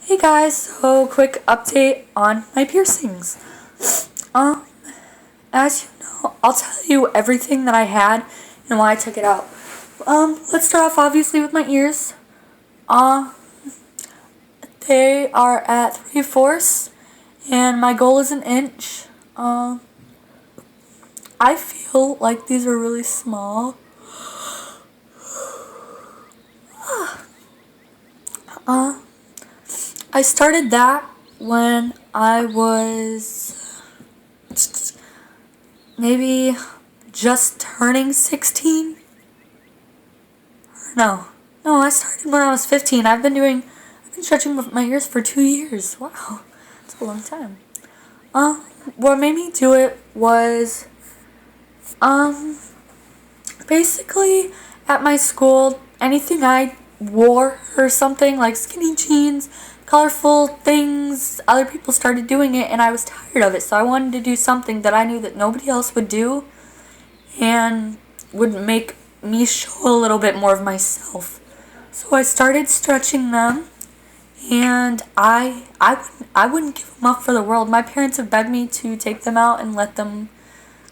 Hey guys, so quick update on my piercings. Um, as you know, I'll tell you everything that I had and why I took it out. Let's start off obviously with my ears. Uh, they are at 3/4, and my goal is an inch. I feel like these are really small. Uh, I started that when I was maybe just turning 16. No, I started when I was 15. I've been stretching my ears for 2 years. Wow, that's a long time. What made me do it was, basically at my school, anything I wore or something like skinny jeans, colorful things, other people started doing it and I was tired of it. So I wanted to do something that I knew that nobody else would do and would make me show a little bit more of myself. So I started stretching them, and I wouldn't give them up for the world. My parents have begged me to take them out and let them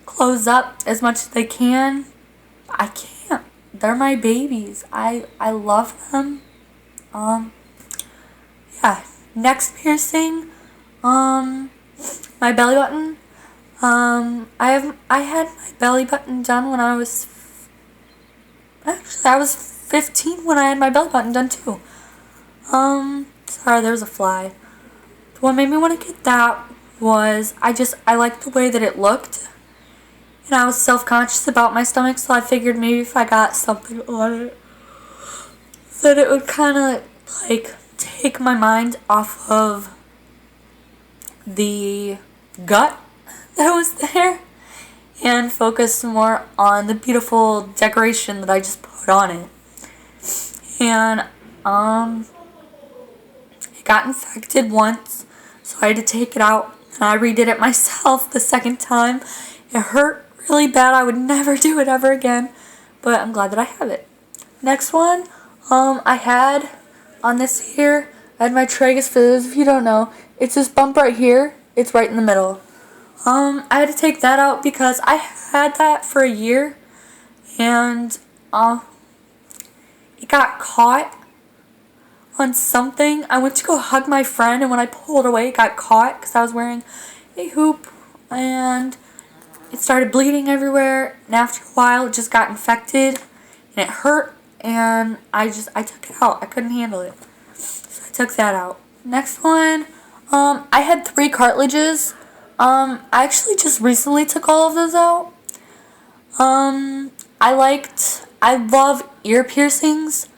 close up as much as they can. I can't. They're my babies. I love them. Yeah. Next piercing, my belly button. I had my belly button done when I was I was 15 when I had my belly button done too. Sorry, there's a fly. What made me want to get that was I liked the way that it looked, and I was self-conscious about my stomach, so I figured maybe if I got something on it, that it would kind of like take my mind off of the gut that was there and focus more on the beautiful decoration that I just put on it. And it got infected once, so I had to take it out, and I redid it myself the second time. It hurt really bad. I would never do it ever again, but I'm glad that I have it. Next one, I had on this here, I had my tragus. For those of you who don't know, it's this bump right here. It's right in the middle. I had to take that out because I had that for a year, and it got caught on something. I went to go hug my friend, and when I pulled away, it got caught because I was wearing a hoop, and it started bleeding everywhere. And after a while, it just got infected, and it hurt, and I took it out. I couldn't handle it, so I took that out. Next one, I had 3 cartilages. I actually just recently took all of those out. I love ear piercings.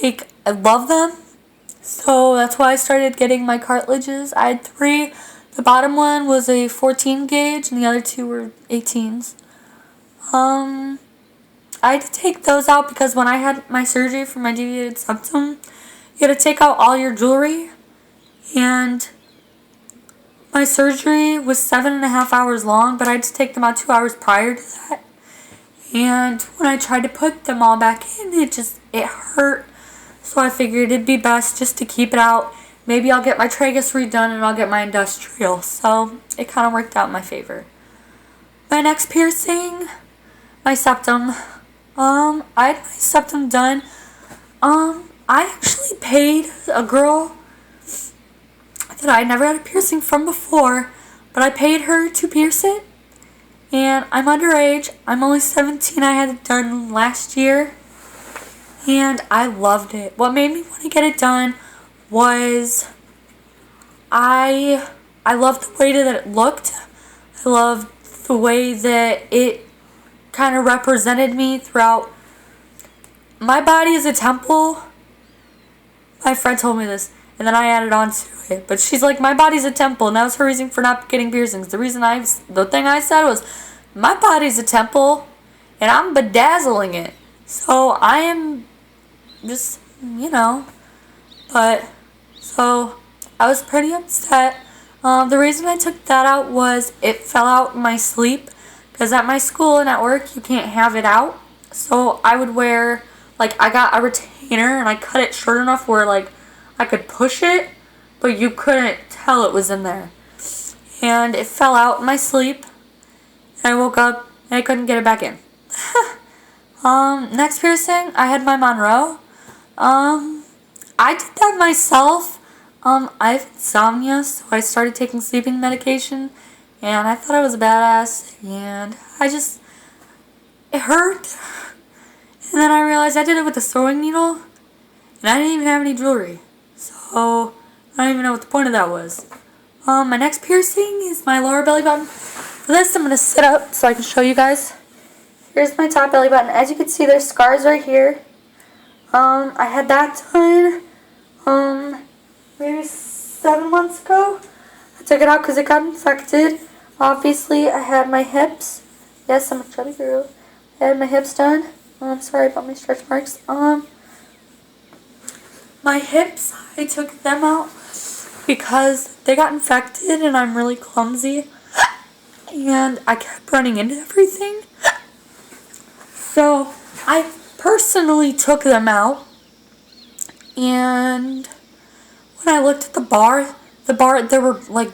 Like, I love them. So that's why I started getting my cartilages. I had 3. The bottom one was a 14 gauge and the other 2 were 18s. I had to take those out because when I had my surgery for my deviated septum, you had to take out all your jewelry, and my surgery was 7.5 hours long, but I had to take them out 2 hours prior to that. And when I tried to put them all back in, it hurt. So I figured it'd be best just to keep it out. Maybe I'll get my tragus redone and I'll get my industrial. So it kind of worked out in my favor. My next piercing, my septum. I had my septum done. I actually paid a girl that I never had a piercing from before, but I paid her to pierce it. And I'm underage. I'm only 17. I had it done last year, and I loved it. What made me want to get it done was I loved the way that it looked. I loved the way that it kind of represented me throughout. My body is a temple. My friend told me this, and then I added on to it. But she's like, my body's a temple, and that was her reason for not getting piercings. The thing I said was, my body's a temple, and I'm bedazzling it. So I am just, but, so I was pretty upset. The reason I took that out was it fell out in my sleep, because at my school and at work, you can't have it out. So I would wear, I got a retainer, and I cut it short enough where, I could push it, but you couldn't tell it was in there. And it fell out in my sleep. And I woke up and I couldn't get it back in. Next piercing, I had my Monroe. I did that myself. I have insomnia, so I started taking sleeping medication, and I thought I was a badass, and it hurt. And then I realized I did it with a sewing needle, and I didn't even have any jewelry. So, I don't even know what the point of that was. My next piercing is my lower belly button. For this, I'm going to sit up so I can show you guys. Here's my top belly button. As you can see, there's scars right here. I had that done, maybe 7 months ago. I took it out because it got infected. Obviously, I had my hips. Yes, I'm a chubby girl. I had my hips done. I'm sorry about my stretch marks. My hips, I took them out because they got infected and I'm really clumsy. And I kept running into everything. So, I personally took them out. And when I looked at the bar, there were like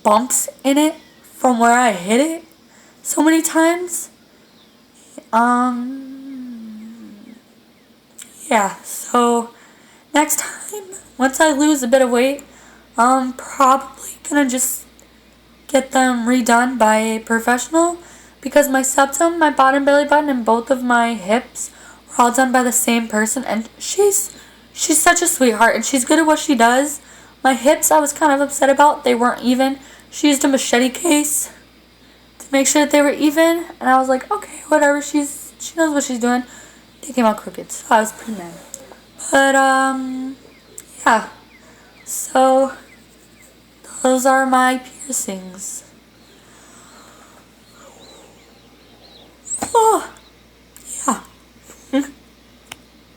bumps in it from where I hit it so many times. Yeah, so next time, once I lose a bit of weight, I'm probably gonna just get them redone by a professional because my septum, my bottom belly button, and both of my hips were all done by the same person, and she's such a sweetheart and she's good at what she does. My hips, I was kind of upset about. They weren't even. She used a machete case to make sure that they were even, and I was like, okay, whatever. She knows what she's doing. They came out crooked, so I was pretty mad. But yeah. So those are my piercings.